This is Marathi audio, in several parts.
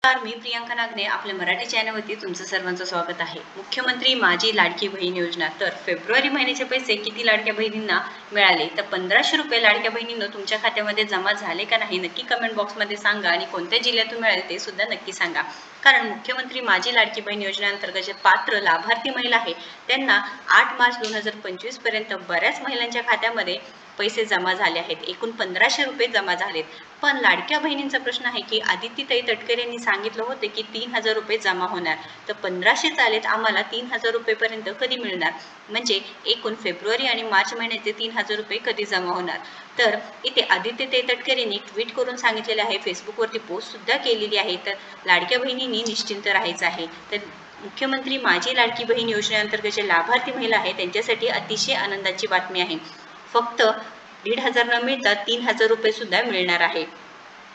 नमस्कार, मी प्रियांका नागने आपल्या मराठी चॅनलवरती तुमचं सर्वांचं स्वागत आहे। मुख्यमंत्री माझी लाडकी बहीण योजना तर फेब्रुवारी महिन्याचे पैसे किती लाडक्या बहिणींना मिळाले तर 1500 रुपये लाडक्या बहिणींना तुमच्या खात्यामध्ये जमा झाले का नाही नक्की कमेंट बॉक्समध्ये सांगा आणि कोणत्या जिल्ह्यातून मिळाले ते सुद्धा नक्की सांगा। कारण मुख्यमंत्री माझी लाडकी बहीण योजनेअंतर्गत जे पात्र लाभार्थी महिला आहे त्यांना 8 मार्च 2025 पर्यंत बऱ्याच महिलांच्या खात्यामध्ये पैसे जमा झाले आहेत। एकूण 1500 रुपये जमा झालेत। पण लाडक्या बहिणींचा प्रश्न आहे की आदित्यताई तटकरे यांनी सांगितलं होते की 3000 रुपये जमा होणार, तर 1500 आलेत, आम्हाला 3000 रुपये पर्यंत कधी मिळणार, म्हणजे एकूण फेब्रुवारी आणि मार्च महिन्याचे 3000 रुपये कधी जमा होणार। तर इथे आदित्यताई तटकरे यांनी ट्विट करून सांगितलेले आहे, फेसबुकवरती पोस्ट सुद्धा केलेली आहे। तर लाडक्या बहिणींनी निश्चिंत राहायचं आहे। तर मुख्यमंत्री माझी लाडकी बहीण योजनेअंतर्गत जे लाभार्थी महिला आहे त्यांच्यासाठी अतिशय आनंदाची बातमी आहे। फक्त 1500 न मिळता 3000 रुपये सुद्धा मिळणार आहे।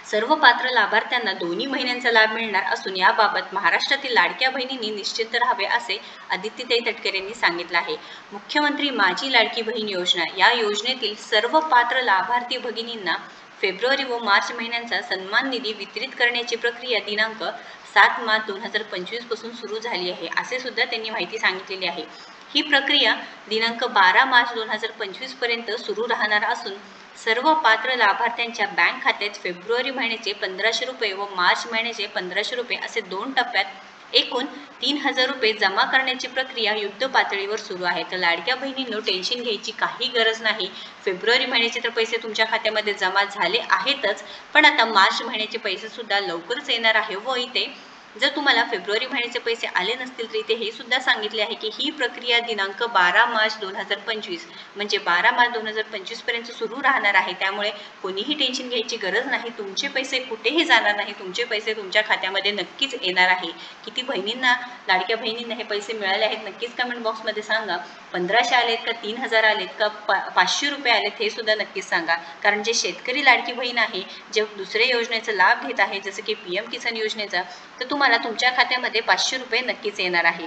सर्व पात्र लाभार्थ्यांना दोन्ही महिन्यांचा लाभ मिळणार असून याबाबत महाराष्ट्रातील लाडक्या बहिणींनी निश्चिंत राहावे असे आदित्यताई तटकरे यांनी सांगितलं आहे। मुख्यमंत्री माझी लाडकी बहीण योजना या योजनेतील सर्व पात्र लाभार्थी भगिनींना फेब्रुवारी व मार्च महिन्यांचा सन्मान निधी वितरित करण्याची प्रक्रिया दिनांक 7 मार्च 2025 पासून सुरू झाली आहे, असे सुद्धा त्यांनी माहिती सांगितलेली आहे। ही प्रक्रिया दिनांक 12 मार्च 2025 पर्यंत सुरू राहणार असून सर्व पात्र लाभार्थ्यांच्या बँक खात्यात फेब्रुवारी महिन्याचे 1500 रुपये व मार्च महिन्याचे 1500 रुपये असे 2 टप्प्यात एकूण 3000 रुपये जमा करण्याची प्रक्रिया युद्ध पातळीवर सुरू आहे। तर लाडक्या बहिणींनो टेन्शन घ्यायची काही गरज नाही। फेब्रुवारी महिन्याचे तर पैसे तुमच्या खात्यामध्ये जमा झाले आहेतच, पण आता मार्च महिन्याचे पैसे सुद्धा लवकरच येणार आहे। व इथे जर तुम्हाला फेब्रुवारी महिन्याचे पैसे आले नसतील तर इथे हे सुद्धा सांगितले आहे की ही प्रक्रिया दिनांक 12 मार्च 2025 म्हणजे 12 मार्च 2025 पर्यंत सुरू राहणार आहे। त्यामुळे कोणीही टेन्शन घ्यायची गरज नाही, तुमचे पैसे कुठेही जाणार नाही, तुमचे पैसे तुमच्या खात्यामध्ये नक्कीच येणार आहे। किती बहिणींना, लाडक्या बहिणींना हे पैसे मिळाले आहेत नक्कीच कमेंट बॉक्समध्ये सांगा। 1500 आलेत का 3000 आलेत का 500 रुपये आलेत हे सुद्धा नक्कीच सांगा। कारण जे शेतकरी लाडकी बहीण आहे, जे दुसऱ्या योजनेचा लाभ घेत आहे जसं की PM किसान योजनेचा, तर तुम्हाला तुमच्या खात्यामध्ये 500 रुपये नक्कीच येणार आहे।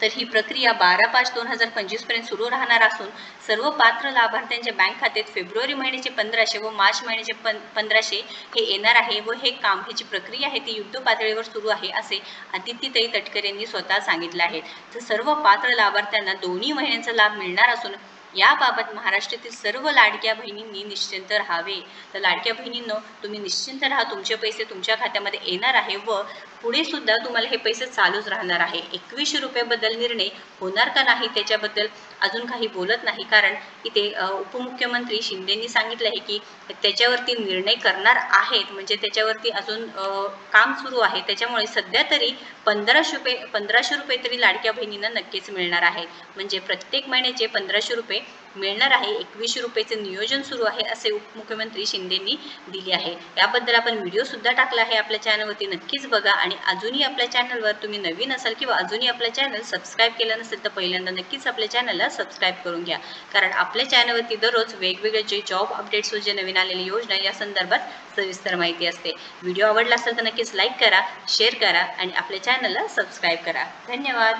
तर ही प्रक्रिया 12 मार्च 2025 पर्यंत सुरू राहणार असून सर्व पात्र लाभार्थ्यांच्या बँक खात्यात फेब्रुवारी महिन्याचे 1500 व मार्च महिन्याचे 1500 हे येणार आहे व हे काम, ह्याची प्रक्रिया आहे ती युद्ध पातळीवर सुरू आहे असे आदित्यताई तटकरे यांनी स्वतः सांगितले आहे। तर सर्व पात्र लाभार्थ्यांना दोन्ही महिन्यांचा लाभ मिळणार असून याबाबत महाराष्ट्रातील सर्व लाडक्या बहिणींनी निश्चिंत राहावे। तर लाडक्या बहिणींनो तुम्ही निश्चिंत राहा, तुमचे पैसे तुमच्या खात्यामध्ये येणार आहे व पुढे सुद्धा तुम्हाला हे पैसे चालूच राहणार आहे। 2100 रुपयाबद्दल निर्णय होणार का नाही त्याच्याबद्दल अजून काही बोलत नाही, कारण इथे उपमुख्यमंत्री शिंदेंनी सांगितलं आहे की त्याच्यावरती निर्णय करणार आहेत, म्हणजे त्याच्यावरती अजून काम सुरू आहे। त्याच्यामुळे सध्या तरी 1500 रुपये तरी लाडक्या बहिणींना नक्कीच मिळणार आहे, म्हणजे प्रत्येक महिन्याचे 1500 रुपये मिळणार आहे। 2100 रुपयाचे नियोजन सुरू आहे असे उपमुख्यमंत्री शिंदेंनी दिले आहे। याबद्दल आपण व्हिडिओ सुद्धा टाकला आहे आपल्या चॅनलवरती, नक्कीच बघा। आणि अजूनही आपल्या चॅनलवर तुम्ही नवीन असाल किंवा अजूनही आपल्या चॅनल सबस्क्राईब केलं नसेल तर पहिल्यांदा नक्कीच आपल्या चॅनलला सबस्क्राईब करून घ्या, कारण आपल्या चॅनलवरती दररोज वेगवेगळे जे जॉब अपडेट्स व जे नवीन आलेली योजना या संदर्भात सविस्तर माहिती असते। व्हिडिओ आवडला असेल तर नक्कीच लाईक करा, शेअर करा आणि आपल्या चॅनलला सबस्क्राईब करा। धन्यवाद।